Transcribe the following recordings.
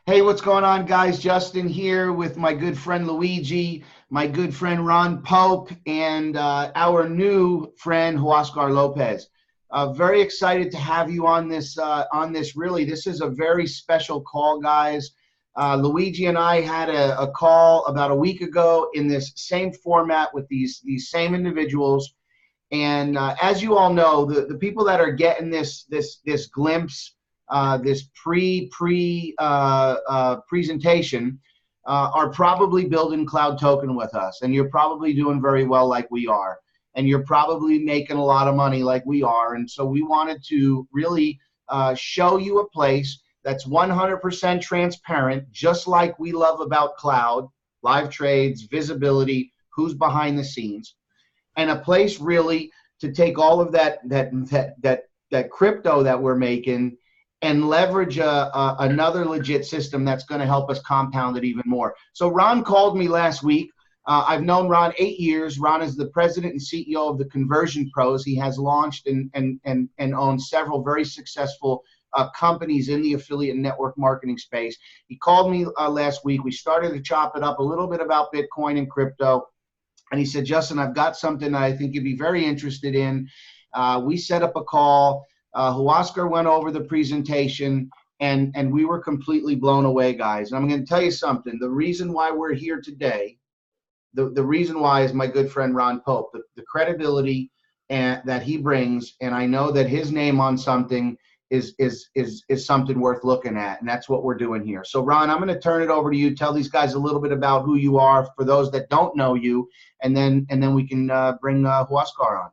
Hey, what's going on, guys? Justin here with my good friend Luigi, my good friend Ron Pope, and our new friend Huascar Lopez. Very excited to have you on this. Really, this is a very special call, guys. Luigi and I had a call about a week ago in this same format with these same individuals. And as you all know, the people that are getting this glimpse, this presentation, are probably building Cloud Token with us, and you're probably doing very well like we are, and you're probably making a lot of money like we are. And so we wanted to really show you a place that's 100% transparent, just like we love about cloud, live trades, visibility, who's behind the scenes, and a place really to take all of that crypto that we're making and leverage another legit system that's going to help us compound it even more. So Ron called me last week. I've known Ron 8 years. Ron is the president and CEO of the Conversion Pros. He has launched and owns several very successful companies in the affiliate and network marketing space. He called me last week. We started to chop it up a little bit about Bitcoin and crypto. And he said, Justin, I've got something that I think you'd be very interested in. We set up a call. Huascar went over the presentation, and we were completely blown away, guys. And I'm going to tell you something. The reason why we're here today, the reason why is my good friend Ron Pope, the credibility that he brings, and I know that his name on something is something worth looking at, and that's what we're doing here. So Ron, I'm going to turn it over to you. Tell these guys a little bit about who you are for those that don't know you, and then we can bring Huascar on.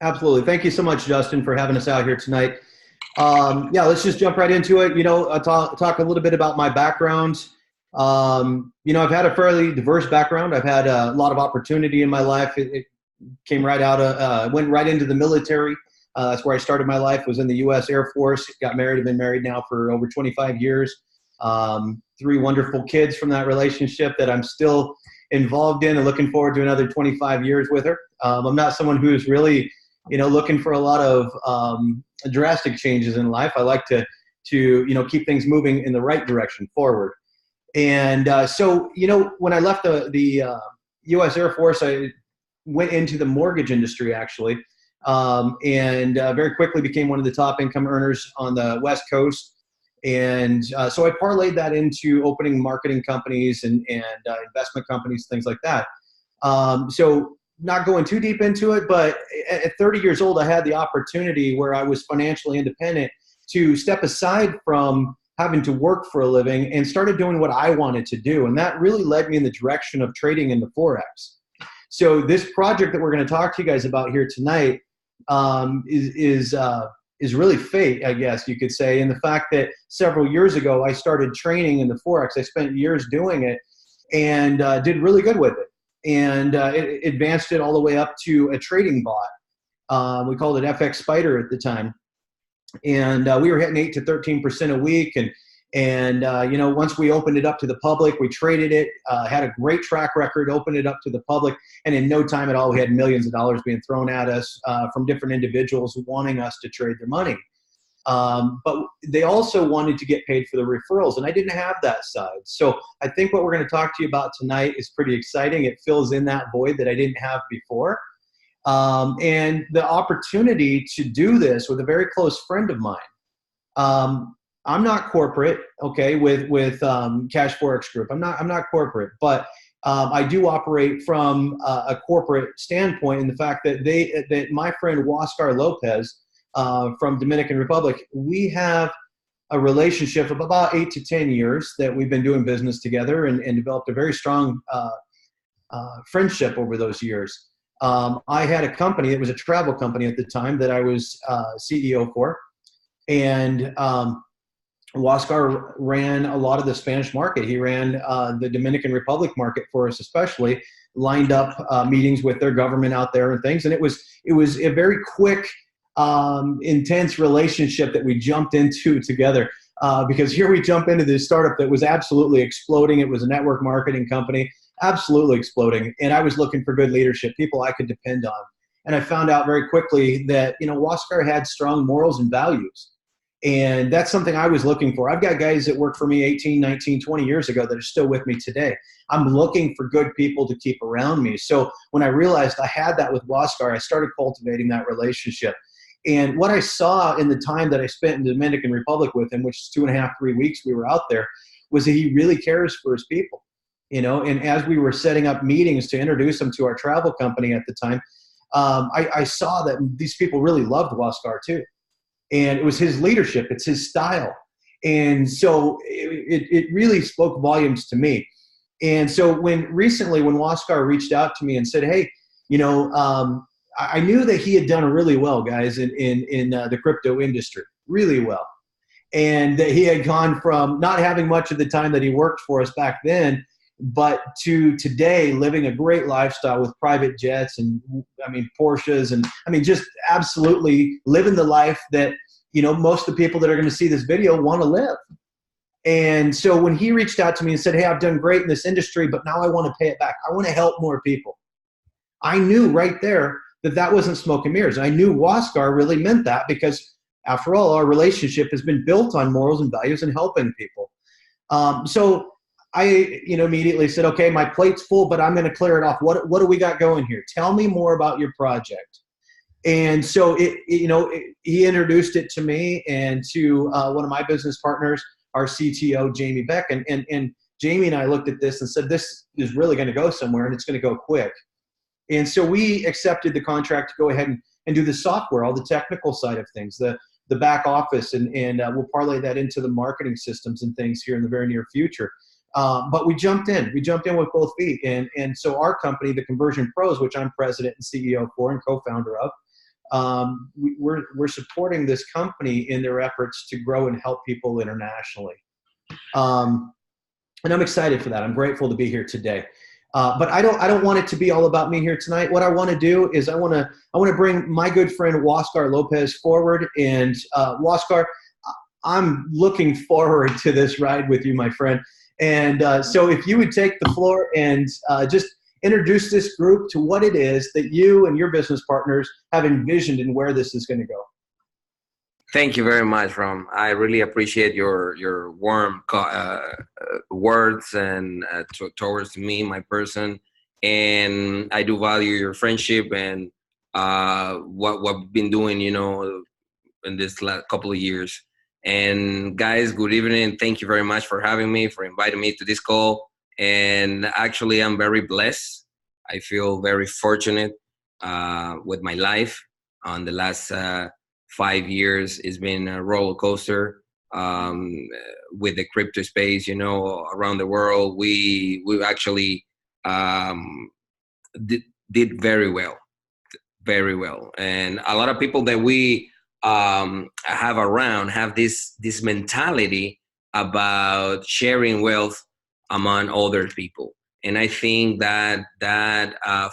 Absolutely. Thank you so much, Justin, for having us out here tonight. Yeah, let's just jump right into it. I'll talk a little bit about my background. I've had a fairly diverse background. I've had a lot of opportunity in my life. It came right out went right into the military. That's where I started my life, was in the U.S. Air Force. Got married. I've been married now for over 25 years. 3 wonderful kids from that relationship that I'm still involved in, and looking forward to another 25 years with her. I'm not someone who's really, looking for a lot of drastic changes in life. I like to keep things moving in the right direction forward. And so, when I left the U.S. Air Force, I went into the mortgage industry, actually. And very quickly became one of the top income earners on the West Coast. And so I parlayed that into opening marketing companies and investment companies, things like that. So not going too deep into it, but at 30 years old, I had the opportunity where I was financially independent to step aside from having to work for a living and started doing what I wanted to do. And that really led me in the direction of trading into Forex. So this project that we're going to talk to you guys about here tonight is really fate, I guess you could say, in the fact that several years ago I started training in the Forex. I spent years doing it and did really good with it, and it advanced it all the way up to a trading bot. We called it FX Spider at the time, and we were hitting 8 to 13% a week. And once we opened it up to the public, we traded it, had a great track record, opened it up to the public, and in no time at all, we had millions of dollars being thrown at us from different individuals wanting us to trade their money. But they also wanted to get paid for the referrals, and I didn't have that side. So I think what we're going to talk to you about tonight is pretty exciting. It fills in that void that I didn't have before. And the opportunity to do this with a very close friend of mine. I'm not corporate, okay, with CashFx Group. I'm not corporate, but I do operate from a corporate standpoint in the fact that my friend Huascar Lopez from Dominican Republic, we have a relationship of about 8 to 10 years that we've been doing business together, and developed a very strong friendship over those years. I had a company, it was a travel company at the time that I was CEO for, and Huascar ran a lot of the Spanish market. He ran the Dominican Republic market for us, especially lined up meetings with their government out there and things. And it was a very quick, intense relationship that we jumped into together because here we jump into this startup that was absolutely exploding. It was a network marketing company, absolutely exploding. And I was looking for good leadership, people I could depend on. And I found out very quickly that, Huascar had strong morals and values. And that's something I was looking for. I've got guys that worked for me 18, 19, 20 years ago that are still with me today. I'm looking for good people to keep around me. So when I realized I had that with Huascar, I started cultivating that relationship. And what I saw in the time that I spent in the Dominican Republic with him, which is 2.5, 3 weeks we were out there, was that he really cares for his people. And as we were setting up meetings to introduce him to our travel company at the time, I saw that these people really loved Huascar too. And it was his leadership, it's his style. And so it really spoke volumes to me. And so recently when Huascar reached out to me and said, hey, I knew that he had done really well, guys, in the crypto industry, really well. And that he had gone from not having much of the time that he worked for us back then, but to today living a great lifestyle with private jets and Porsches and just absolutely living the life that, most of the people that are going to see this video want to live. And so when he reached out to me and said, hey, I've done great in this industry, but now I want to pay it back. I want to help more people. I knew right there that wasn't smoke and mirrors. I knew Huascar really meant that because after all, our relationship has been built on morals and values and helping people. So I, immediately said, okay, my plate's full, but I'm going to clear it off. What do we got going here? Tell me more about your project. And so he introduced it to me and to one of my business partners, our CTO, Jamie Beck. And Jamie and I looked at this and said, this is really going to go somewhere and it's going to go quick. And so we accepted the contract to go ahead and do the software, all the technical side of things, the back office, and we'll parlay that into the marketing systems and things here in the very near future. But we jumped in with both feet. And so our company, the Conversion Pros, which I'm president and CEO for and co-founder of, we're supporting this company in their efforts to grow and help people internationally. And I'm excited for that. I'm grateful to be here today. But I don't want it to be all about me here tonight. What I want to do is I want to bring my good friend Huascar Lopez forward. And Huascar, I'm looking forward to this ride with you, my friend. And so if you would take the floor and just introduce this group to what it is that you and your business partners have envisioned and where this is going to go. Thank you very much, Ron. I really appreciate your warm words and towards me, my person, and I do value your friendship and what we've been doing, in this last couple of years. And guys, good evening. Thank you very much for having me, for inviting me to this call. And actually, I'm very blessed. I feel very fortunate with my life. On the last 5 years, it's been a roller coaster with the crypto space, around the world. We actually did very well. And a lot of people that we have around have this mentality about sharing wealth among other people. And I think that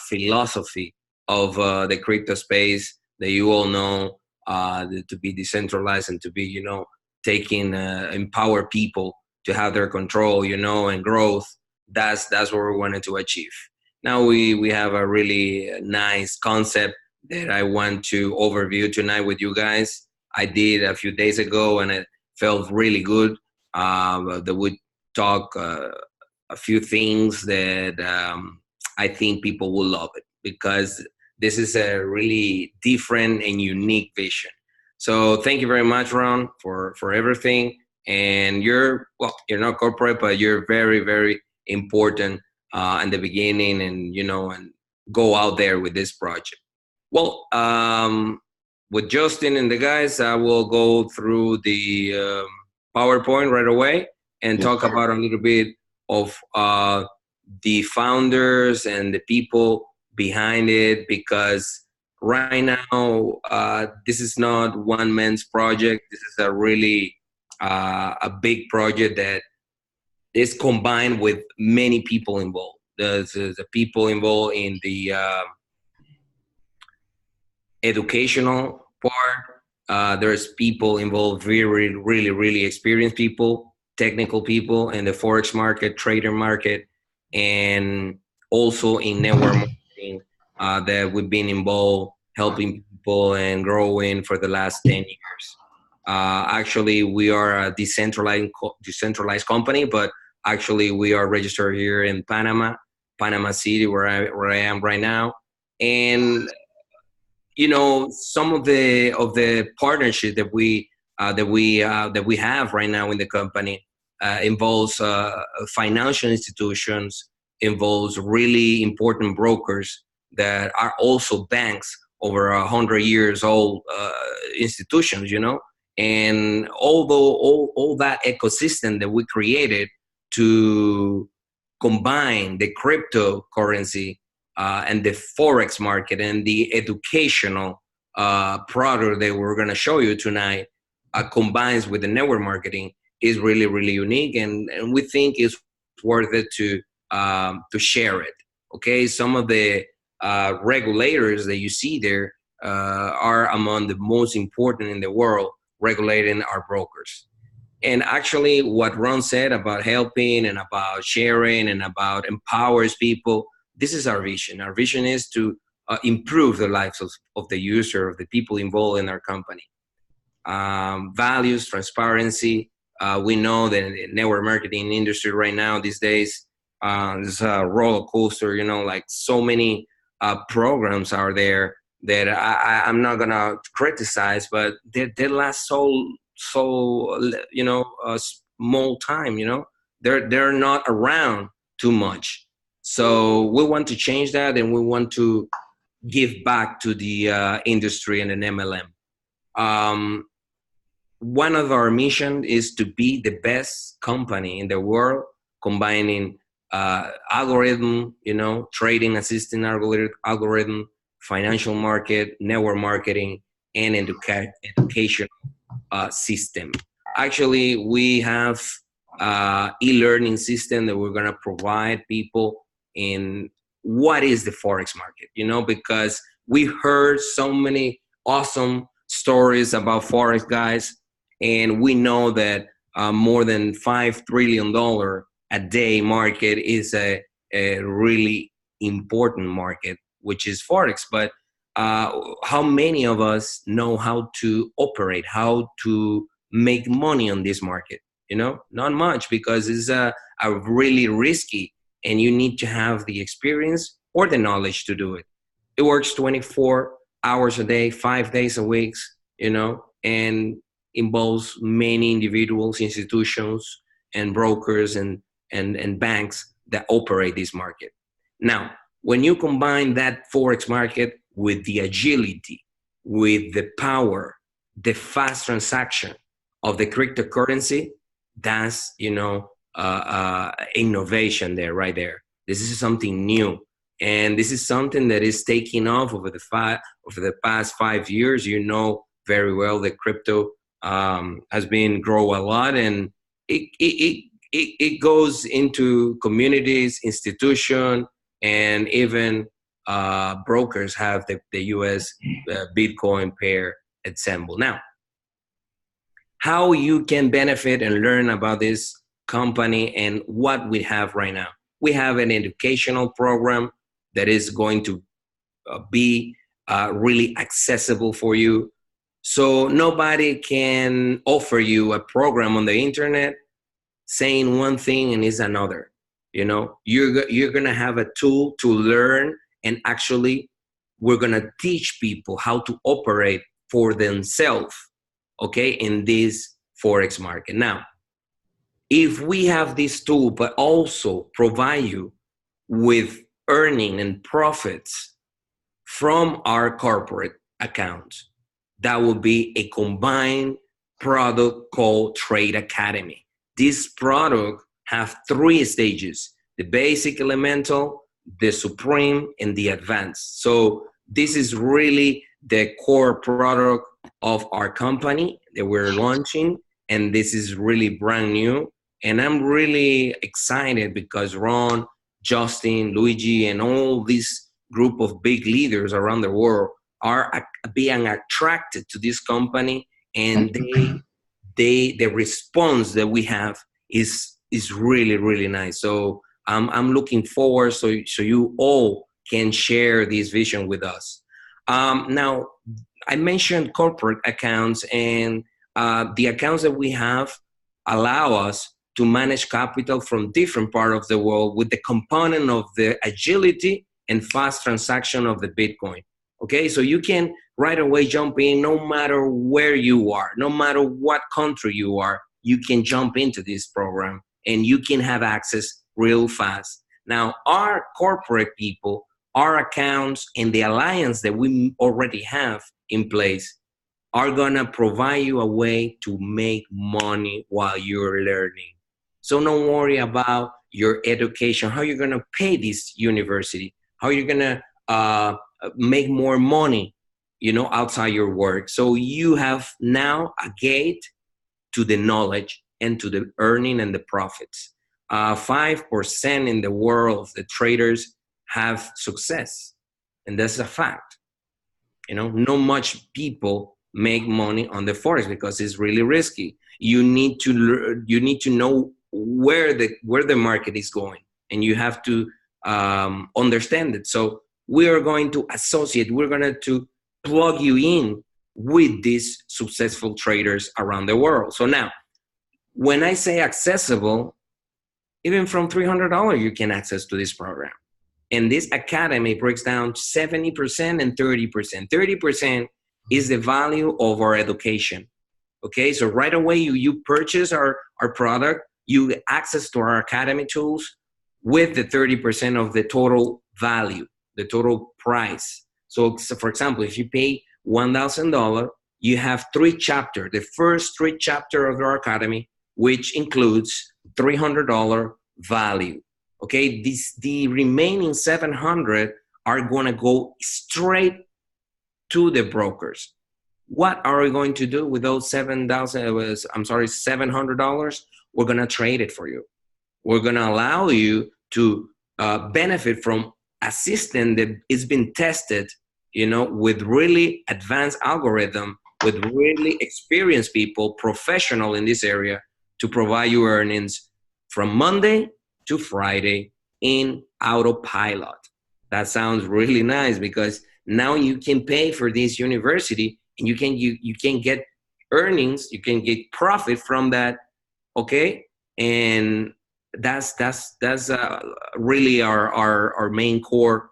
philosophy of the crypto space that you all know, to be decentralized and to be, empower people to have their control, and growth, that's what we wanted to achieve. Now we have a really nice concept that I want to overview tonight with you guys. I did a few days ago and it felt really good. That would talk a few things that I think people will love it, because this is a really different and unique vision. So thank you very much, Ron, for everything. And you're not corporate, but you're very, very important in the beginning, and and go out there with this project. Well, with Justin and the guys, I will go through the PowerPoint right away and talk about a little bit of the founders and the people behind it, because right now this is not one man's project. This is a really a big project that is combined with many people involved. There's the people involved in the educational part. There's people involved, really, really, really experienced people, technical people in the Forex market, trader market, and also in network marketing that we've been involved helping people and growing for the last 10 years. Actually, we are a decentralized company, but actually we are registered here in Panama City, where I am right now. And some of the partnership that we have right now in the company involves financial institutions, involves really important brokers that are also banks, over 100 years old institutions, and although all that ecosystem that we created to combine the cryptocurrency and the Forex market and the educational product that we're going to show you tonight combines with the network marketing is really, really unique. And we think it's worth it to share it. Okay, some of the regulators that you see there are among the most important in the world regulating our brokers. And actually, what Ron said about helping and about sharing and about empowers people, this is our vision. Our vision is to improve the lives of the user, of the people involved in our company. Values, transparency. We know that in the network marketing industry right now, these days, it's a roller coaster, like so many programs are there that I'm not going to criticize, but they last so small time, they're not around too much. So we want to change that, and we want to give back to the industry and an MLM. One of our mission is to be the best company in the world, combining algorithm, trading assistant algorithm, financial market, network marketing, and education system. Actually, we have e-learning system that we're going to provide people in what is the Forex market, because we heard so many awesome stories about Forex, guys, and we know that more than $5 trillion a day market is a really important market, which is Forex. But how many of us know how to operate, how to make money on this market? Not much, because it's a really risky, and you need to have the experience or the knowledge to do it. It works 24 hours a day, 5 days a week, and involves many individuals, institutions, and brokers and banks that operate this market. Now, when you combine that Forex market with the agility, with the power, the fast transaction of the cryptocurrency, that's, innovation there, right there. This is something new. And this is something that is taking off over the past 5 years. Very well that crypto has been grow a lot, and it goes into communities, institution, and even brokers have the US Bitcoin pair assembled. Now, how you can benefit and learn about this company and what we have right now. We have an educational program that is going to be really accessible for you. So nobody can offer you a program on the internet saying one thing and is another. You're going to have a tool to learn, and actually we're going to teach people how to operate for themselves, okay, in this Forex market. Now, if we have this tool, but also provide you with earning and profits from our corporate accounts, that will be a combined product called Trade Academy. This product have 3 stages: the basic, elemental, the supreme, and the advanced. So this is really the core product of our company that we're launching, and this is really brand new. And I'm really excited because Ron, Justin, Luigi, and all this group of big leaders around the world are being attracted to this company, and the response that we have is really, really nice. So I'm looking forward so you all can share this vision with us. Now, I mentioned corporate accounts, and the accounts that we have allow us to manage capital from different parts of the world with the component of the agility and fast transaction of the Bitcoin. Okay, so you can right away jump in no matter where you are, no matter what country you are, you can jump into this program and you can have access real fast. Now, our corporate people, our accounts, and the alliance that we already have in place are gonna provide you a way to make money while you're learning. So don't worry about your education, how you're gonna pay this university, how you're gonna make more money, outside your work. So you have now a gate to the knowledge and to the earning and the profits. 5% in the world of the traders have success, and that's a fact. Not much people make money on the forex because it's really risky. You need to know where the market is going, and you have to understand it. So we are going to we're going to plug you in with these successful traders around the world. So now, when I say accessible, even from $300, you can access to this program. And this academy breaks down 70% and 30%. 30% is the value of our education. Okay, so right away you purchase our product, you get access to our academy tools with the 30% of the total value, the total price. So for example, if you pay $1,000, you have 3 chapters. The first 3 chapters of our academy, which includes $300 value. Okay, the remaining $700 are going to go straight to the brokers. What are we going to do with those $700? We're going to trade it for you. We're going to allow you to benefit from a system that has been tested, with really advanced algorithm, with really experienced people, professional in this area, to provide you earnings from Monday to Friday in autopilot. That sounds really nice, because now you can pay for this university and you can get earnings, you can get profit from that. Okay, and that's really our main core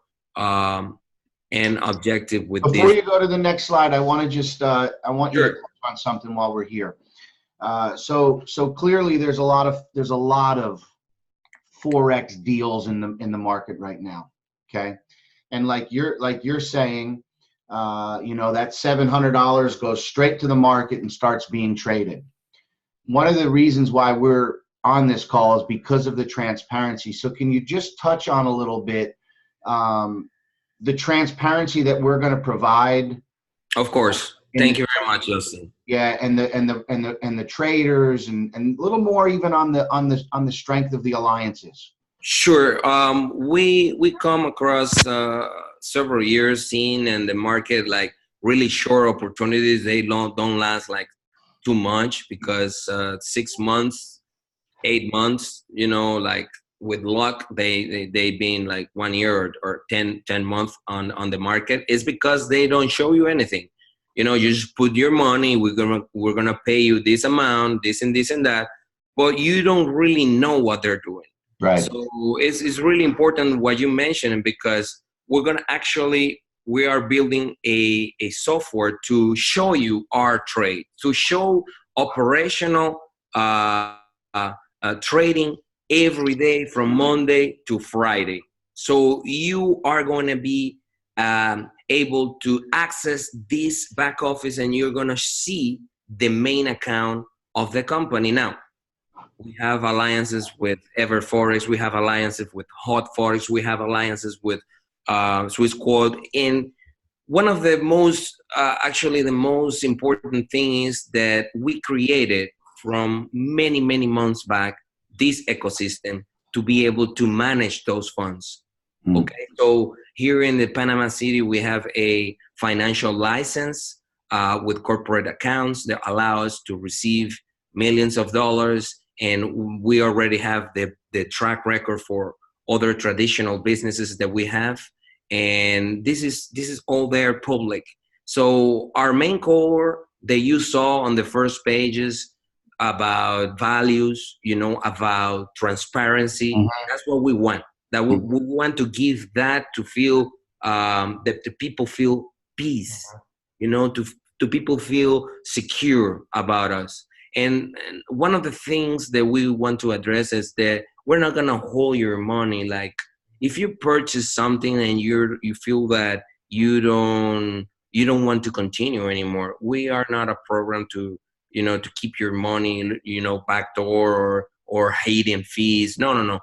and objective with this. Before you go to the next slide, I want to just I want you Sure. to touch on something while we're here. So clearly there's a lot of Forex deals in the market right now. Okay, and like you're saying, that $700 goes straight to the market and starts being traded. One of the reasons why we're on this call is because of the transparency. So can you just touch on a little bit the transparency that we're going to provide? Of course. Thank you very much, Justin. Yeah, and the traders and a little more even on the strength of the alliances. Sure. We come across several years seeing in the market like really short opportunities. They don't last like too much, because 6 months, 8 months, like with luck, they been like 1 year or 10 months on the market. It's because they don't show you anything. You just put your money. We're gonna pay you this amount, this and this and that, but you don't really know what they're doing. Right. So it's really important what you mentioned, because we are building a software to show you our trade, to show operational trading every day from Monday to Friday. So you are going to be able to access this back office, and you're going to see the main account of the company. Now, we have alliances with Forex, we have alliances with Hot Forex, we have alliances with Swiss Quote. And one of the most, the most important thing is that we created from many, many months back this ecosystem to be able to manage those funds. Okay, so here in the Panama City, we have a financial license with corporate accounts that allow us to receive millions of dollars. And we already have the track record for other traditional businesses that we have. And this is all there public. So our main core that you saw on the first pages about values, you know, about transparency. That's what we want. That we want to give that to feel that the people feel peace, you know, to people feel secure about us. And one of the things that we want to address is that we're not gonna hold your money. Like if you purchase something and you feel that you don't want to continue anymore, we are not a program to, you know, to keep your money, you know, backdoor or hidden fees. No.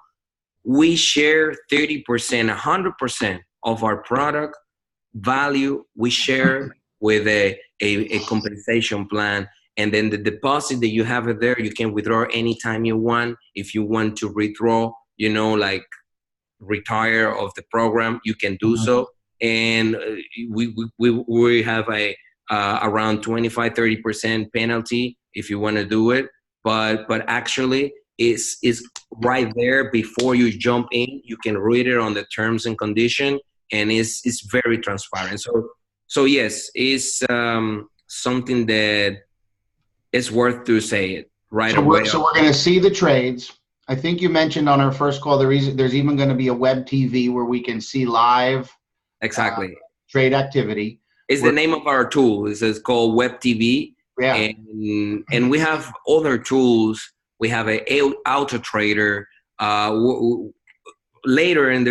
We share 30%, 100% of our product value. We share with a compensation plan. And then the deposit that you have it there, you can withdraw anytime you want. If you want to withdraw, you know, like retire of the program, you can do so. And we have a around 25-30% penalty if you want to do it, but actually it's right there before you jump in. You can read it on the terms and condition, and it's very transparent. So yes, it's something that is worth to say it right away. So we're going to see the trades. I think you mentioned on our first call there's even going to be a web TV where we can see live trade activity. It's the name of our tool. It's called Web TV. Yeah. And we have other tools. We have a auto trader. Later in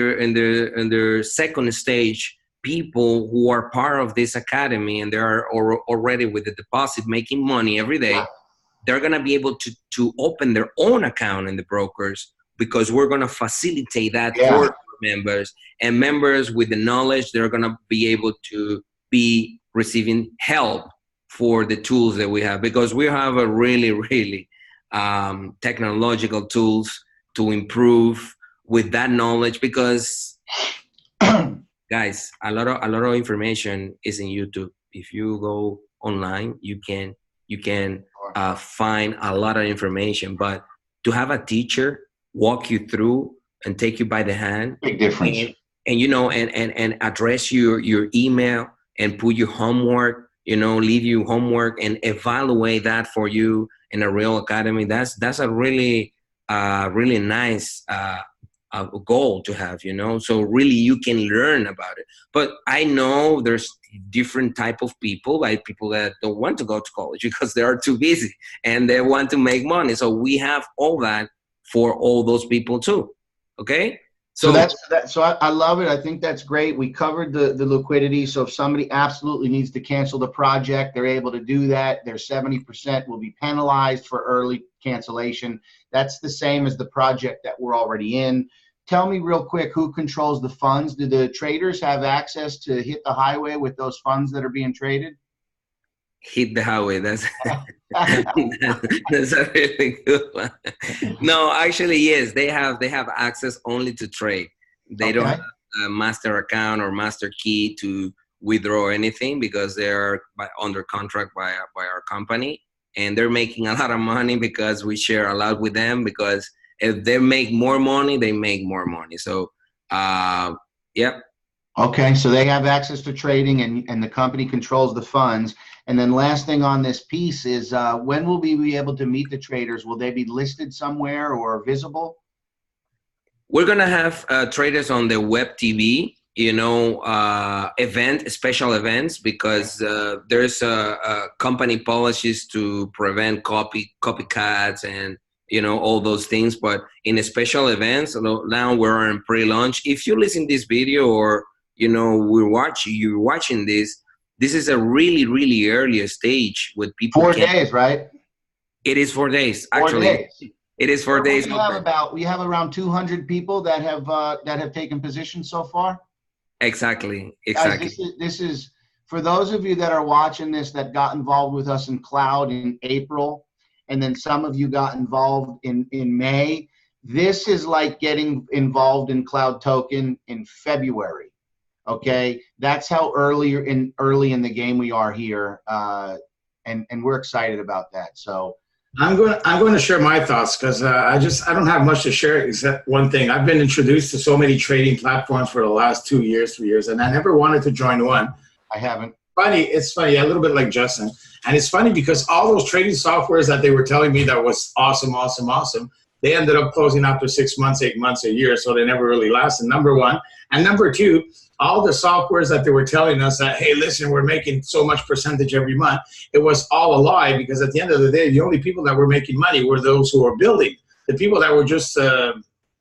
their second stage, people who are part of this academy and they are already with the deposit making money every day, they're gonna be able to open their own account in the brokers, because we're gonna facilitate that for members, and members with the knowledge, they're gonna be able to be receiving help for the tools that we have, because we have a really technological tools to improve with that knowledge. Because guys, a lot of information is in YouTube. If you go online, you can find a lot of information, but to have a teacher walk you through and take you by the hand, big difference. And you know, and address your email and put your homework, you know, leave you homework and evaluate that for you in a real academy. That's a really nice goal to have, you know. So really you can learn about it. But I know there's different type of people, like people that don't want to go to college because they are too busy and they want to make money. So we have all that for all those people too. Okay. So that's that. So I love it. I think that's great. We covered the liquidity. So if somebody absolutely needs to cancel the project, they're able to do that. Their 70% will be penalized for early cancellation. That's the same as the project that we're already in. Tell me real quick, who controls the funds? Do the traders have access to hit the highway with those funds that are being traded? Hit the highway. That's that's a really good one. No, actually, yes, they have access only to trade. They don't have a master account or master key to withdraw anything, because they're under contract by our company, and they're making a lot of money because we share a lot with them. Because if they make more money, they make more money. So, yep. Okay, so they have access to trading, and the company controls the funds. And then last thing on this piece is, when will we be able to meet the traders? Will they be listed somewhere or visible? We're going to have traders on the Web TV, you know, special events, because there's company policies to prevent copycats and, you know, all those things. But in the special events, now we're in pre-launch. If you listen to this video, or, you know, you're watching this is a really early stage with people. 4 days, right? It is 4 days, actually. 4 days. It is 4 days. We have around 200 people that have taken positions so far. Exactly. Guys, this is for those of you that are watching this that got involved with us in Cloud in April, and then some of you got involved in May. This is like getting involved in Cloud Token in February. Okay, that's how early in the game we are here, and we're excited about that. So I'm going to share my thoughts, because I don't have much to share except one thing. I've been introduced to so many trading platforms for the last 2 years, 3 years, and I never wanted to join one. I haven't. funny. It's funny, a little bit like Justin. And it's funny because all those trading softwares that they were telling me that was awesome, awesome, awesome, they ended up closing after 6 months, 8 months, a year. So they never really lasted, number one. And number two, all the softwares that they were telling us that, hey, listen, we're making so much percentage every month, it was all a lie, because at the end of the day, the only people that were making money were those who were building. The people that were just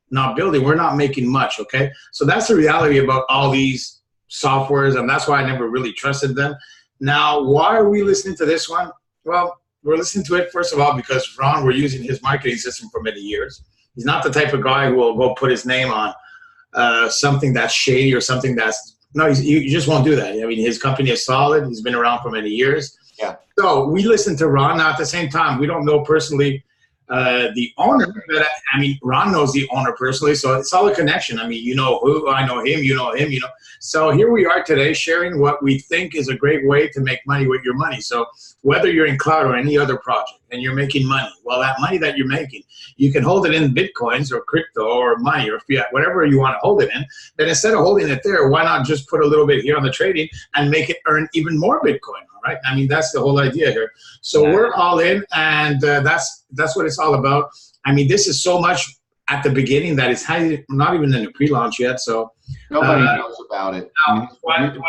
not building, we're not making much, okay? So that's the reality about all these softwares, and that's why I never really trusted them. Now, why are we listening to this one? Well, we're listening to it, first of all, because Ron, we're using his marketing system for many years. He's not the type of guy who will go put his name on something that's shady or something that's, no, you just won't do that. I mean, his company is solid. He's been around for many years. Yeah. So we listen to Ron. Now, at the same time, we don't know personally the owner, but I mean, Ron knows the owner personally, so it's all a connection. I mean, you know who, I know him, you know him, you know. So here we are today sharing what we think is a great way to make money with your money. So whether you're in cloud or any other project and you're making money, well, that money that you're making, you can hold it in Bitcoins or crypto or money or fiat, whatever you want to hold it in. Then instead of holding it there, why not just put a little bit here on the trading and make it earn even more Bitcoin? Right? I mean, that's the whole idea here. So we're all in, and that's what it's all about. I mean, this is so much at the beginning that it's not even in the pre-launch yet. So nobody knows about it. Now,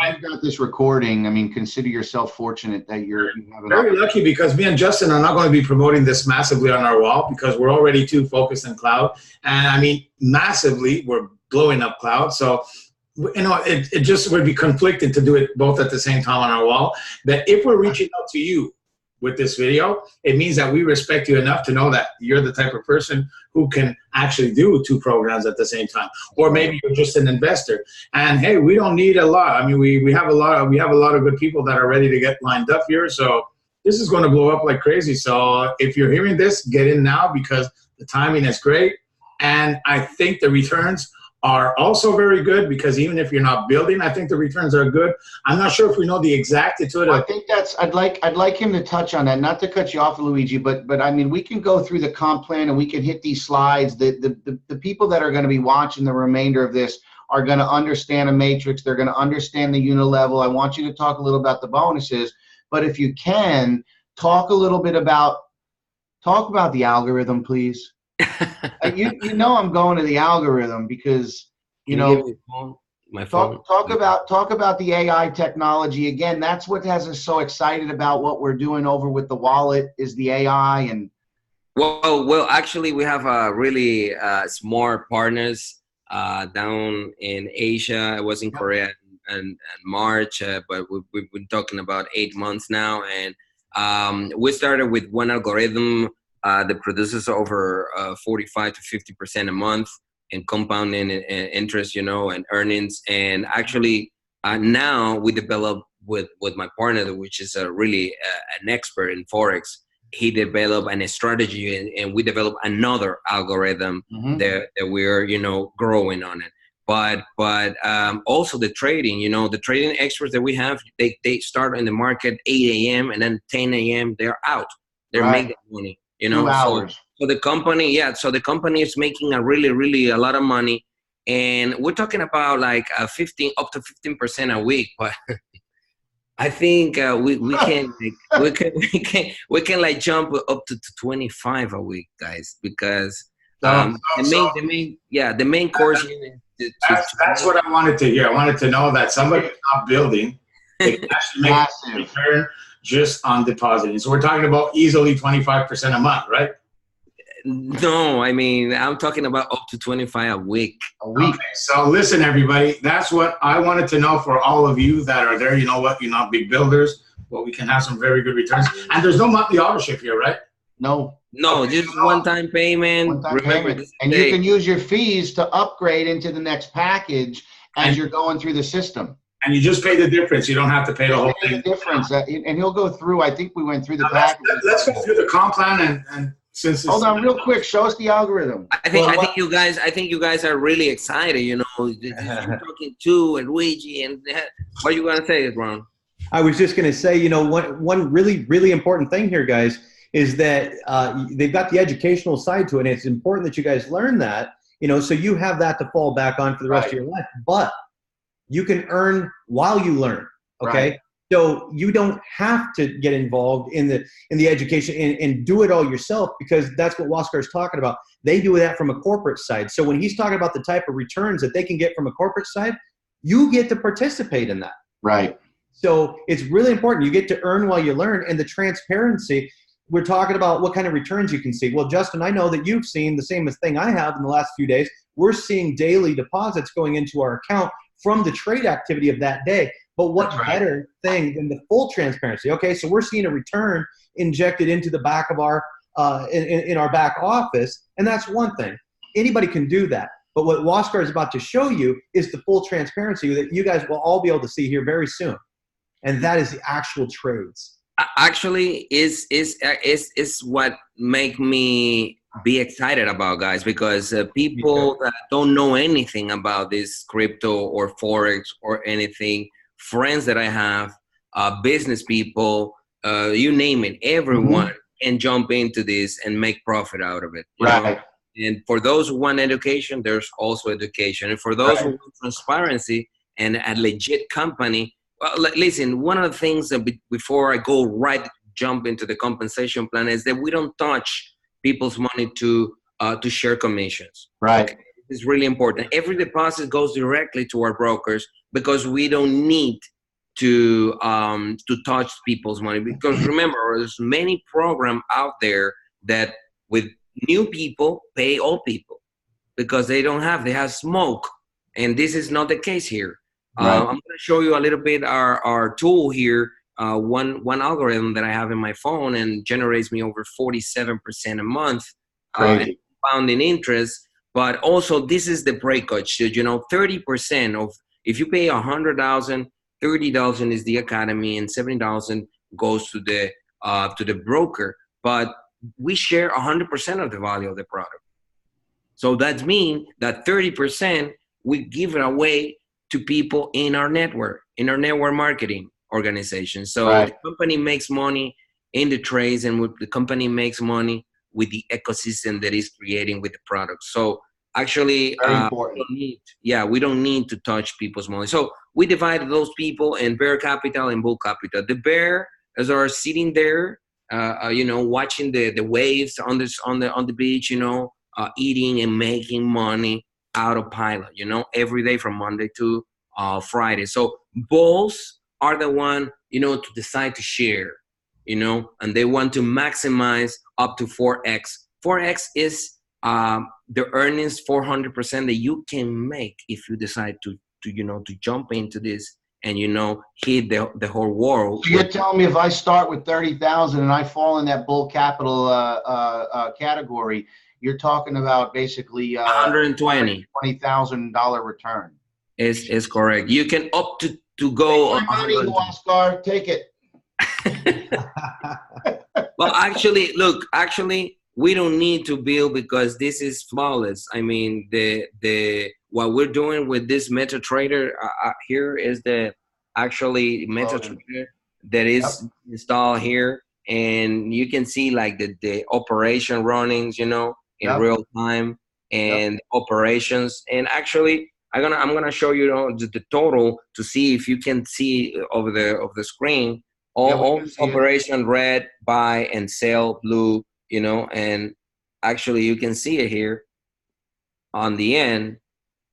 I've got this recording. I mean, consider yourself fortunate that you're very lucky, because me and Justin are not going to be promoting this massively on our wall, because we're already too focused on cloud. And I mean, massively, we're blowing up cloud. So you know, it just would be conflicted to do it both at the same time on our wall. That if we're reaching out to you with this video, it means that we respect you enough to know that you're the type of person who can actually do 2 programs at the same time. Or maybe you're just an investor. And hey, we don't need a lot. I mean, we have a lot of good people that are ready to get lined up here. So this is going to blow up like crazy. So if you're hearing this, get in now, because the timing is great. And I think the returns are also very good, because even if you're not building, I think the returns are good. I'm not sure if we know the exactitude. I think that's, I'd like him to touch on that, not to cut you off, Luigi, but I mean, we can go through the comp plan and we can hit these slides. The people that are going to be watching the remainder of this are going to understand a matrix. They're going to understand the unilevel. I want you to talk a little about the bonuses, but if you can, talk a little bit about, the algorithm, please. You know I'm going to the algorithm because, you know, my phone. Talk about the AI technology. Again, that's what has us so excited about what we're doing over with the wallet, is the AI. And well, actually, we have really smart partners down in Asia. I was in Korea in March, but we've been talking about 8 months now, and we started with one algorithm that produces over 45 to 50% a month in compounding interest, you know, and earnings. And actually, now we develop with my partner, which is really an expert in Forex. He developed a strategy, and we developed another algorithm that we're, you know, growing on it. But also the trading, you know, the trading experts that we have, they start in the market 8 a.m. and then 10 a.m. they're out. They're making money. You know, 2 hours. So the company, so the company is making really a lot of money, and we're talking about like up to 15% a week. But I think we can like jump up to 25 a week, guys, because the main course. That's what I wanted to hear. I wanted to know that somebody who's not building, they can actually make a return just on depositing. So we're talking about easily 25% a month, right? No, I mean, I'm talking about up to 25 a week. Okay, so listen, everybody, that's what I wanted to know for all of you that are there. You know what? You're not big builders, but we can have some very good returns. And there's no monthly auto-ship here, right? No, just one-time payment. And you can use your fees to upgrade into the next package as you're going through the system. And you just pay the difference. You don't have to pay the whole thing. The difference, and he'll go through. I think we went through the package. Let's go through the comp plan, and since hold on, real quick, show us the algorithm. I think you guys are really excited. You know, you're talking to and Luigi, and what are you gonna say, Ron? I was just gonna say, you know, one really important thing here, guys, is that they've got the educational side to it, and it's important that you guys learn that. You know, so you have that to fall back on for the rest of your life, but you can earn while you learn, okay? Right. So you don't have to get involved in the education and do it all yourself, because that's what Waskar is talking about. They do that from a corporate side. So when he's talking about the type of returns that they can get from a corporate side, you get to participate in that. Right. So it's really important. You get to earn while you learn, and the transparency. We're talking about what kind of returns you can see. Well, Justin, I know that you've seen the same thing I have in the last few days. We're seeing daily deposits going into our account from the trade activity of that day. But what better thing than the full transparency? Okay, so we're seeing a return injected into the back of our in our back office, and that's one thing. Anybody can do that. But what Waskar is about to show you is the full transparency that you guys will all be able to see here very soon, and that is the actual trades. Actually, is what make me be excited about, guys, because people that don't know anything about this crypto or Forex or anything, friends that I have, business people, you name it, everyone can jump into this and make profit out of it. You know? And for those who want education, there's also education. And for those who want transparency and a legit company, listen, one of the things that before I jump into the compensation plan is that we don't touch people's money to share commissions. Right. Okay? It's really important. Every deposit goes directly to our brokers, because we don't need to touch people's money. Because remember, there's many programs out there that with new people pay old people because they have smoke, and this is not the case here. Right. I'm going to show you a little bit our tool here. One algorithm that I have in my phone and generates me over 47% a month in compounding interest. But also, this is the breakage. So, 30% of, if you pay $100,000, $30,000 is the academy, and $70,000 goes to the broker. But we share 100% of the value of the product. So that means that 30% we give it away to people in our network marketing organization. So the company makes money in the trades, and the company makes money with the ecosystem that is creating with the product. So actually, we don't need to touch people's money. So we divided those people in bear capital and bull capital. The bears are sitting there, watching the waves on the beach, eating and making money autopilot, every day from Monday to Friday. So bulls are the one, to decide to share, and they want to maximize up to 4x. 4x is the earnings 400% that you can make if you decide to jump into this and hit the whole world. So you're telling me if I start with 30,000 and I fall in that bull capital category, you're talking about basically $120,000 return. Is correct. You can opt to go. Money, Waskar, take it. Well, actually, we don't need to build, because this is flawless. I mean, what we're doing with this MetaTrader here is the MetaTrader that is installed here, and you can see like the operation runnings, in real time, and operations. And actually, I'm gonna show you the total to see if you can see over the screen all operation red, buy and sell blue, and actually you can see it here on the end.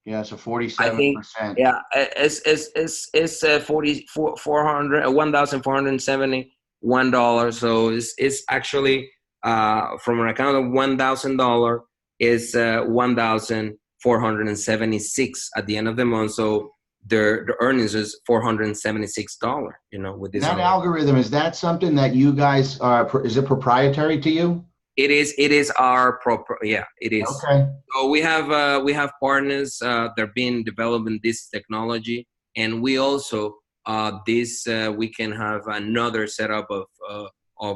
Yeah, so 47%. Yeah, it's $1,471. So it's actually from an account of $1,000 is $1,476 at the end of the month. So the earnings is $476. With this. That algorithm, is that something that you guys is it proprietary to you? It is our proper. Yeah, it is. Okay. So we have partners that are being developing this technology, and we also we can have another setup of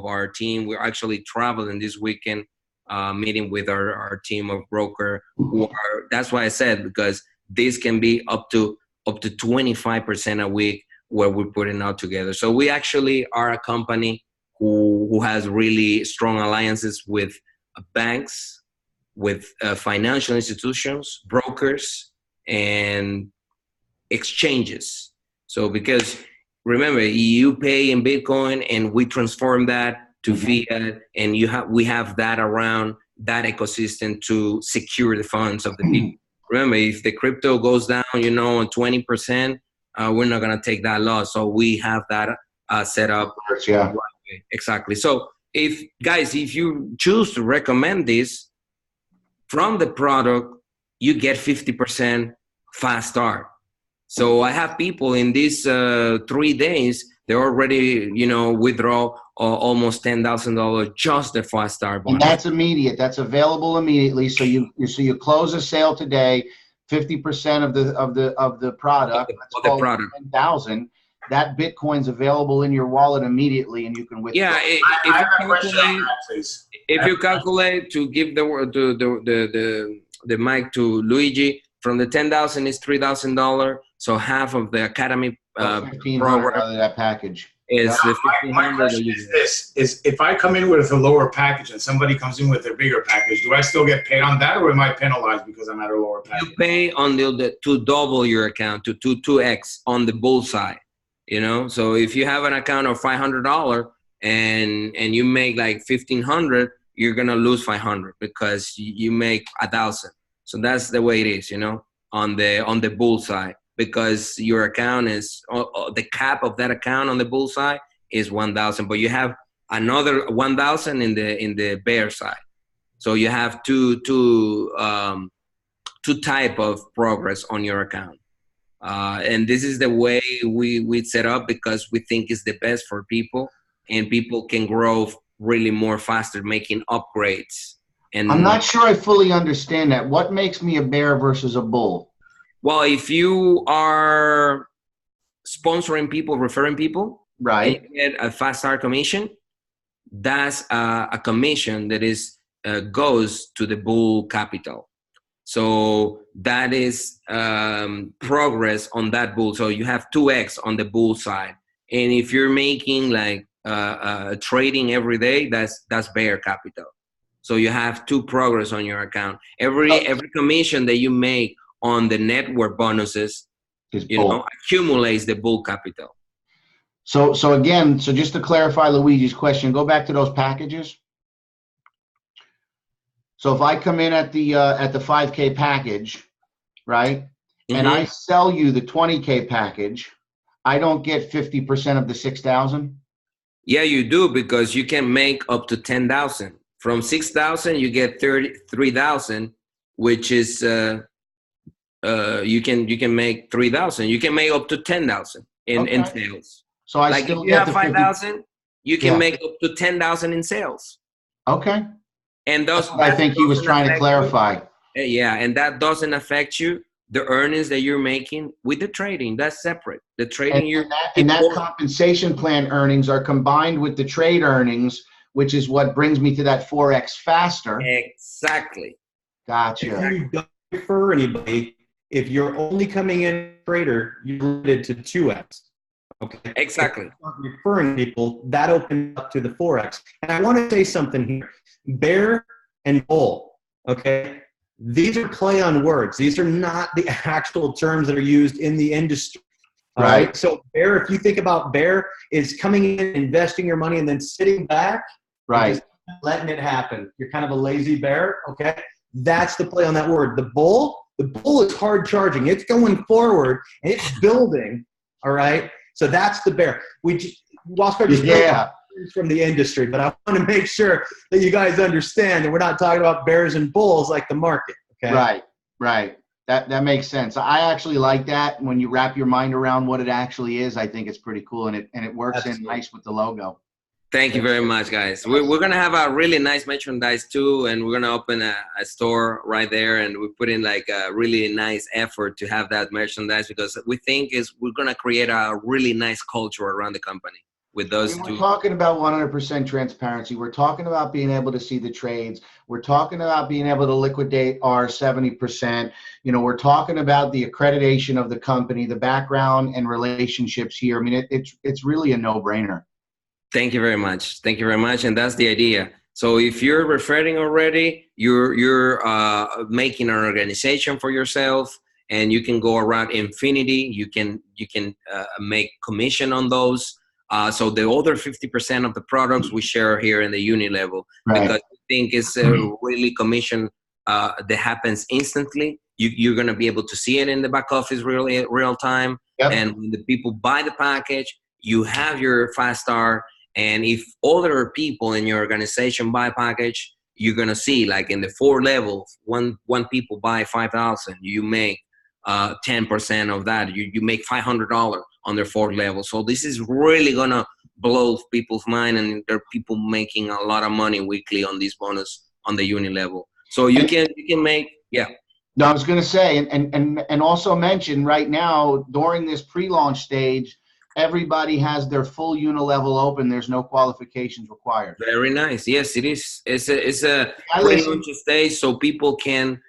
our team. We're actually traveling this weekend, meeting with our team of broker. That's why I said, because this can be up to 25% a week where we're putting out together. So we actually are a company who has really strong alliances with banks, with financial institutions, brokers, and exchanges. So because remember, you pay in Bitcoin and we transform that to fiat, and we have that around that ecosystem to secure the funds of the people. Remember, if the crypto goes down, on 20%, we're not going to take that loss. So we have that set up. Yeah. Exactly. So if you choose to recommend this from the product, you get 50% fast start. So I have people in these 3 days, they already, withdraw almost $10,000 just the fast start bonus. And that's immediate. That's available immediately. So you close a sale today, 50% of the product. Of the product. 10,000. That Bitcoin's available in your wallet immediately, and you can withdraw. Yeah, if you calculate to give the mic to Luigi, from the 10,000 is $3,000. So half of the Academy program out of that package is the my question is this: if I come in with a lower package and somebody comes in with a bigger package, do I still get paid on that, or am I penalized because I'm at a lower package? You pay on to double your account to 2x on the bull side. So if you have an account of $500 and you make like $1,500, you're gonna lose $500 because you make $1,000. So that's the way it is, on the bull side, because your account is the cap of that account on the bull side is 1,000, but you have another 1,000 in the bear side. So you have two type of progress on your account. And this is the way we set up, because we think it's the best for people, and people can grow really more faster, making upgrades. And I'm not sure I fully understand that. What makes me a bear versus a bull? Well, if you are sponsoring people, referring people, right, and you get a fast start commission, that's a commission that is goes to the bull capital. So that is progress on that bull. So you have 2x on the bull side. And if you're making like trading every day, that's bear capital. So you have 2 progress on your account. Every commission that you make on the network bonuses, accumulates the bull capital. So again, just to clarify Luigi's question, go back to those packages. So if I come in at the 5K package, right, and I sell you the 20K package, I don't get 50% of the 6,000? Yeah, you do, because you can make up to 10,000. From 6,000, you get 33,000, which is you can make 3,000. You can make up to 10,000 in sales. So I like still if you have 5,000, you can make up to 10,000 in sales. Okay. And that's what I think he was trying to clarify. Yeah, and that doesn't affect you. The earnings that you're making with the trading, that's separate. The trading and that compensation plan earnings are combined with the trade earnings, which is what brings me to that Forex faster. Exactly. Gotcha. If you don't refer anybody, if you're only coming in trader, you're limited to 2x. Okay. Exactly. If you're not referring people, that opens up to the Forex. And I want to say something here. Bear and bull. Okay. These are play on words. These are not the actual terms that are used in the industry. Right. So bear, if you think about bear, is coming in, investing your money, and then sitting back, right, and just letting it happen. You're kind of a lazy bear. Okay. That's the play on that word. The bull is hard charging. It's going forward and it's building. All right. So that's the bear. Oscar just from the industry, but I want to make sure that you guys understand that we're not talking about bears and bulls like the market. Okay. Right. That makes sense. I actually like that when you wrap your mind around what it actually is. I think it's pretty cool, and it works in nice with the logo. Thank you very much, guys. We're gonna have a really nice merchandise too, and we're gonna open a store right there, and we put in like a really nice effort to have that merchandise, because we think we're gonna create a really nice culture around the company with those two. We're talking about 100% transparency. We're talking about being able to see the trades. We're talking about being able to liquidate our 70%. We're talking about the accreditation of the company, the background and relationships here. I mean, it's really a no-brainer. Thank you very much. Thank you very much. And that's the idea. So if you're referring already, you're making an organization for yourself, and you can go around infinity. You can make commission on those. So the other 50% of the products we share here in the uni level, because we think it's a really commission that happens instantly. You're going to be able to see it in the back office real time. Yep. And when the people buy the package, you have your 5-star. And if other people in your organization buy a package, you're going to see, like in the 4 levels, when people buy 5,000, you make 10% of that. You make $500 on their 4th level. So this is really going to blow people's mind, and there are people making a lot of money weekly on this bonus on the uni level. So you can make, yeah. No, I was going to say, and also mention right now during this pre-launch stage, everybody has their full unilevel open. There's no qualifications required. Very nice. Yes, it is. It's a pre-launch stage, so people can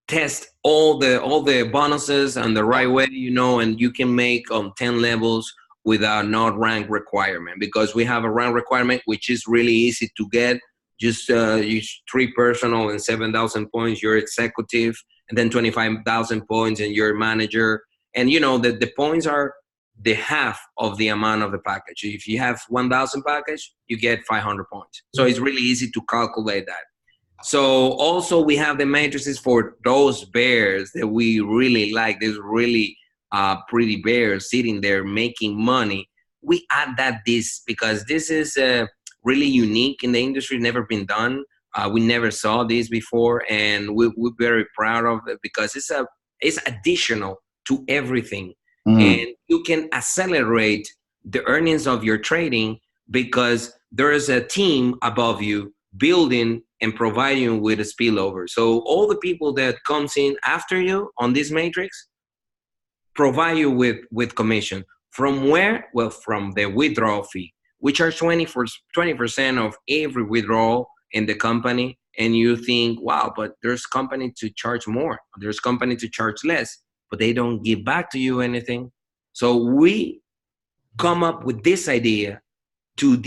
test all the bonuses and the right way, and you can make 10 levels without not rank requirement, because we have a rank requirement which is really easy to get. Just use 3 personal and 7,000 points, you're executive, and then 25,000 points and you're manager. And the points are the half of the amount of the package. If you have 1,000 package, you get 500 points. So it's really easy to calculate that. So also we have the matrices for those bears that we really like. There's really pretty bears sitting there making money. We add this because this is really unique in the industry, never been done. We never saw this before, and we're very proud of it because it's additional to everything. And you can accelerate the earnings of your trading because there is a team above you building and providing you with a spillover. So all the people that comes in after you on this matrix provide you with commission. From where? Well, from the withdrawal fee. We charge 20% of every withdrawal in the company. And you think, wow, but there's company to charge more. There's company to charge less, but they don't give back to you anything. So we come up with this idea to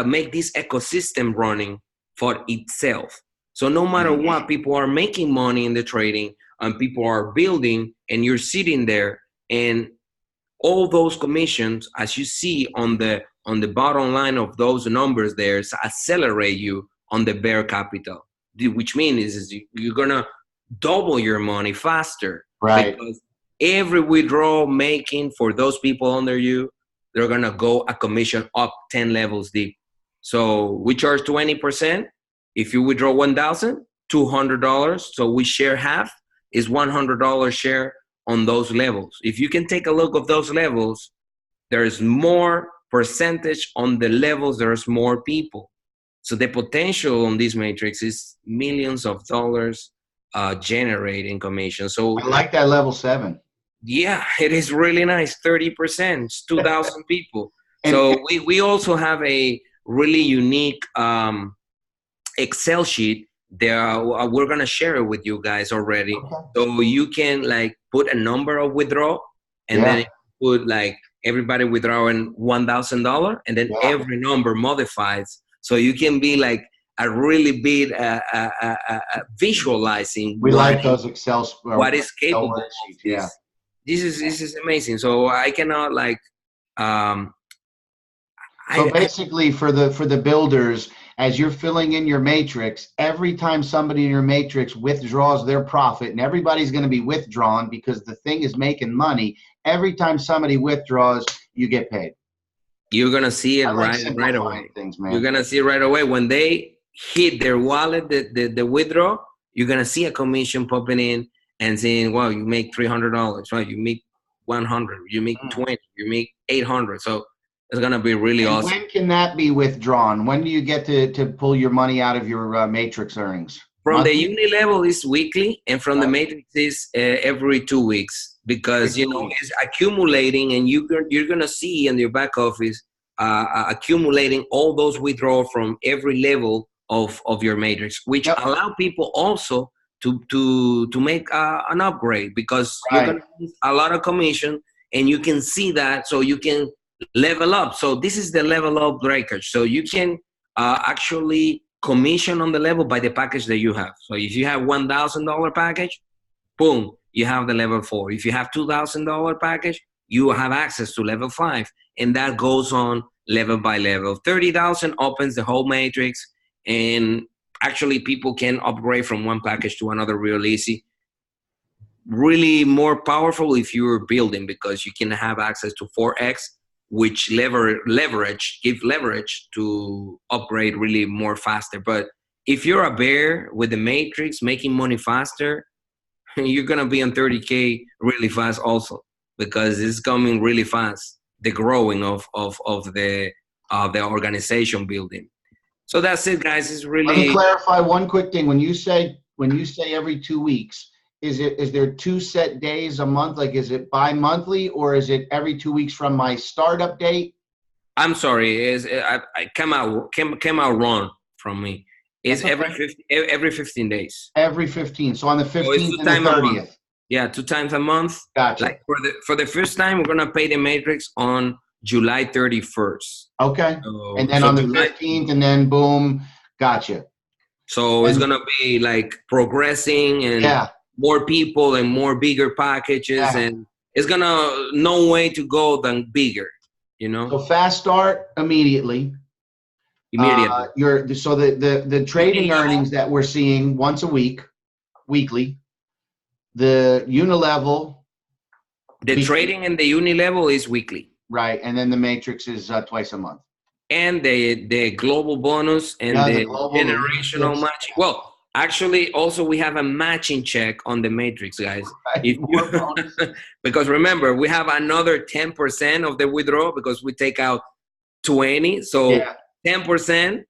make this ecosystem running for itself. So no matter what, people are making money in the trading and people are building, and you're sitting there, and all those commissions, as you see on the bottom line of those numbers there, accelerate you on the bear capital, which means you're gonna double your money faster. Right. Because every withdrawal making for those people under you, they're gonna go a commission up 10 levels deep. So we charge 20%. If you withdraw 1,000, $200. So we share half, is $100 share on those levels. If you can take a look at those levels, there's more percentage on the levels, there's more people. So the potential on this matrix is millions of dollars generating commission. So I like that level 7. Yeah, it is really nice. 30%, it's 2,000 people. So we also have a really unique Excel sheet there. We're gonna share it with you guys already. Okay. So you can like put a number of withdrawal, and then put like everybody withdrawing $1,000, and then every number modifies. So you can be like a really big visualizing. We like those Excel. What is capable? Yeah. This is amazing. So I cannot like. So basically, for the builders, as you're filling in your matrix, every time somebody in your matrix withdraws their profit, and everybody's going to be withdrawn because the thing is making money. Every time somebody withdraws, you get paid. You're gonna see it right away. You're gonna see it right away when they hit their wallet, the withdraw. You're gonna see a commission popping in and saying, "Wow, you make $300, right? You make 100, you make 20, you make 800." So it's gonna be really awesome. When can that be withdrawn? When do you get to pull your money out of your matrix earnings? From the uni level is weekly, and from the matrix is every 2 weeks. Because it's accumulating, and you're gonna see in your back office accumulating all those withdrawals from every level of your matrix, which allow people also to make an upgrade, because you're gonna use a lot of commission, and you can see that, so you can level up. So this is the level up breakage. So you can actually commission on the level by the package that you have. So if you have $1,000 package, boom, you have the level 4. If you have $2,000 package, you have access to level 5. And that goes on level by level. 30,000 opens the whole matrix. And actually people can upgrade from one package to another real easy. Really more powerful if you're building, because you can have access to Forex, which give leverage to upgrade really more faster. But if you're a bear with the matrix making money faster, you're gonna be on 30K really fast also, because it's coming really fast, the growing of the organization building. So that's it, guys. It's really. Let me clarify one quick thing. When you say every 2 weeks, is there 2 set days a month? Like, is it bi-monthly, or is it every 2 weeks from my startup date? I'm sorry, I came out wrong from me. It's every 15 days. Every 15. So on the 15th and the 30th. Yeah, 2 times a month. Gotcha. Like for the first time, we're gonna pay the matrix on July 31st. Okay. So, and then on the 15th, and then boom, gotcha. So it's gonna be like progressing, and more people and more bigger packages, and it's gonna no way to go than bigger, you know. So fast start immediately. So the trading earnings that we're seeing once a week, weekly, the unilevel. The trading and the unilevel is weekly. Right, and then the matrix is twice a month. And the global bonus and the generational matching. Well, actually, also we have a matching check on the matrix, guys. Right. Because remember, we have another 10% of the withdrawal because we take out 20. So 10%,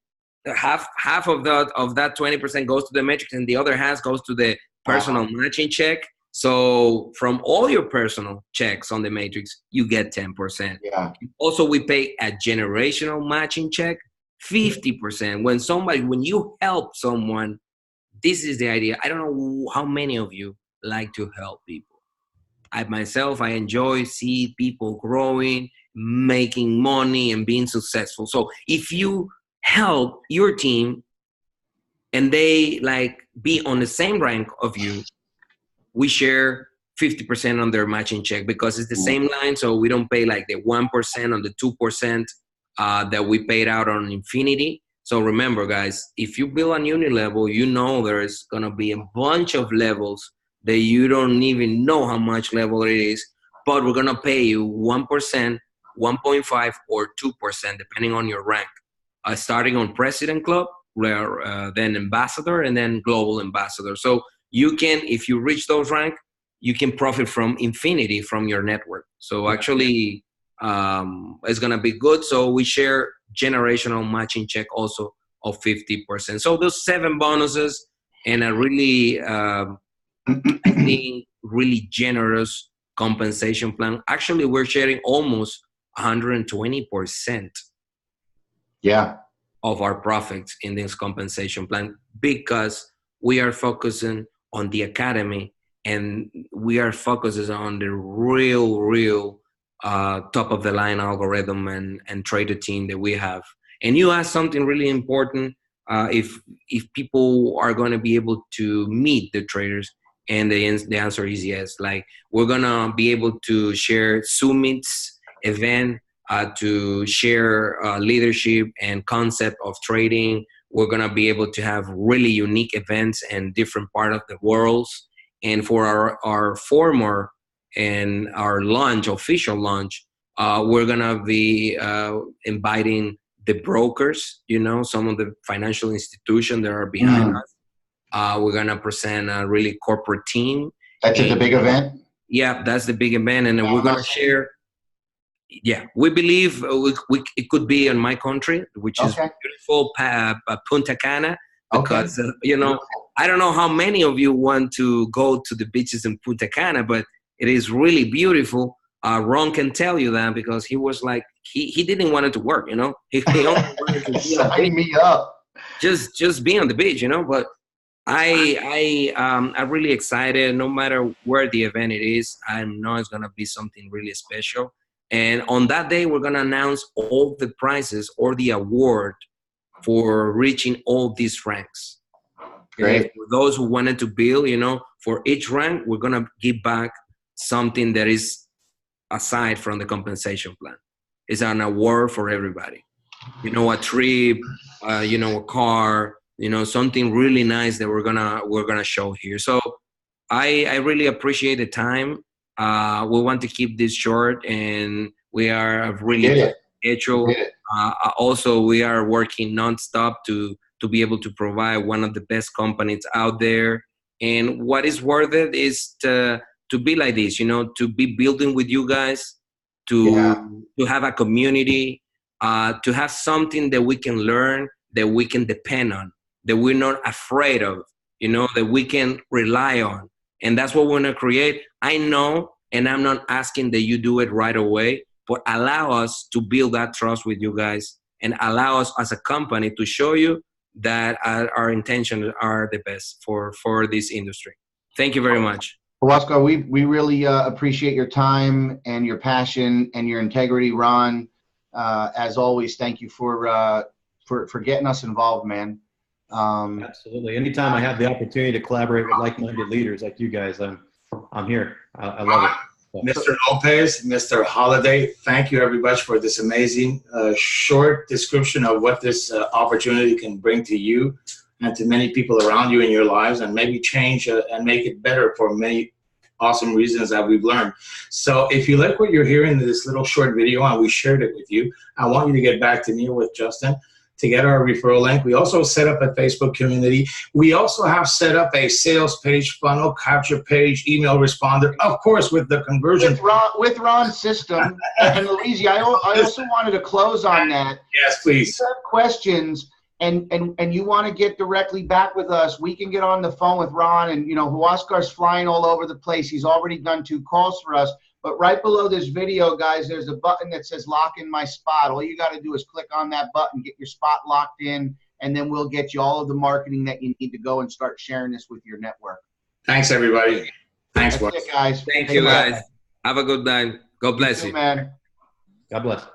half of that 20% goes to the matrix, and the other half goes to the personal matching check. So from all your personal checks on the matrix, you get 10%. Yeah. Also, we pay a generational matching check, 50%. When you help someone, this is the idea. I don't know how many of you like to help people. I enjoy see people growing, making money, and being successful. So if you help your team and they like be on the same rank of you, we share 50% on their matching check because it's the same line. So we don't pay like the 1% on the 2% that we paid out on Infinity. So remember, guys, if you build a unilevel, you know there's going to be a bunch of levels that you don't even know how much level it is, but we're going to pay you 1%, 1.5, or 2%, depending on your rank. Starting on President Club, then Ambassador, and then Global Ambassador. So you can, if you reach those rank, you can profit from Infinity from your network. So actually, it's going to be good. So we share generational matching check also of 50%. So those 7 bonuses and a really, I think, really generous compensation plan. Actually, we're sharing almost 120%. Yeah. Of our profits in this compensation plan, because we are focusing on the academy and we are focusing on the real top of the line algorithm and trader team that we have. And you asked something really important, if people are going to be able to meet the traders, and the answer is yes. Like, we're going to be able to share summits, event, to share leadership and concept of trading. We're going to be able to have really unique events in different parts of the world. And for our former and our official launch, we're going to be inviting the brokers, some of the financial institutions that are behind us. We're going to present a really corporate team. That's the big event? Yeah, that's the big event. And then we're going to share. Yeah, we believe it could be in my country, which is beautiful, Punta Cana, because, I don't know how many of you want to go to the beaches in Punta Cana, but it is really beautiful. Ron can tell you that because he was like, he didn't want it to work, He only wanted to be sign me up. Just be on the beach, but I'm really excited. No matter where the event it is, I know it's going to be something really special. And on that day, we're going to announce all the prizes or the award for reaching all these ranks. Great. For those who wanted to build, for each rank, we're going to give back something that is aside from the compensation plan. It's an award for everybody. A trip, a car, something really nice that we're gonna show here. So I really appreciate the time. We want to keep this short, and we are really schedule. Also, we are working nonstop to be able to provide one of the best companies out there. And what is worth it is to be like this, to be building with you guys, to have a community, to have something that we can learn, that we can depend on, that we're not afraid of, that we can rely on. And that's what we want to create. I know, and I'm not asking that you do it right away, but allow us to build that trust with you guys and allow us as a company to show you that our intentions are the best for this industry. Thank you very much. Huascar, we really appreciate your time and your passion and your integrity, Ron. As always, thank you for getting us involved, man. Absolutely. Anytime I have the opportunity to collaborate with like-minded leaders like you guys, I'm here. I love it. Mr. Lopez, Mr. Holiday, thank you everybody for this amazing short description of what this opportunity can bring to you and to many people around you in your lives, and maybe change and make it better for many awesome reasons that we've learned. So if you like what you're hearing in this little short video and we shared it with you, I want you to get back to me with Justin to get our referral link. We also set up a Facebook community. We also have set up a sales page, funnel capture page, email responder, of course, with the conversion. With Ron's system. And Luigi, I also wanted to close on that. Yes, please. If you have questions and you want to get directly back with us, we can get on the phone with Ron. And, Huascar's flying all over the place. He's already done 2 calls for us. But right below this video, guys, there's a button that says lock in my spot. All you got to do is click on that button, get your spot locked in, and then we'll get you all of the marketing that you need to go and start sharing this with your network. Thanks, everybody. Thanks, That's it, guys. Thank you, guys. Have a good night. God bless you. Man. God bless.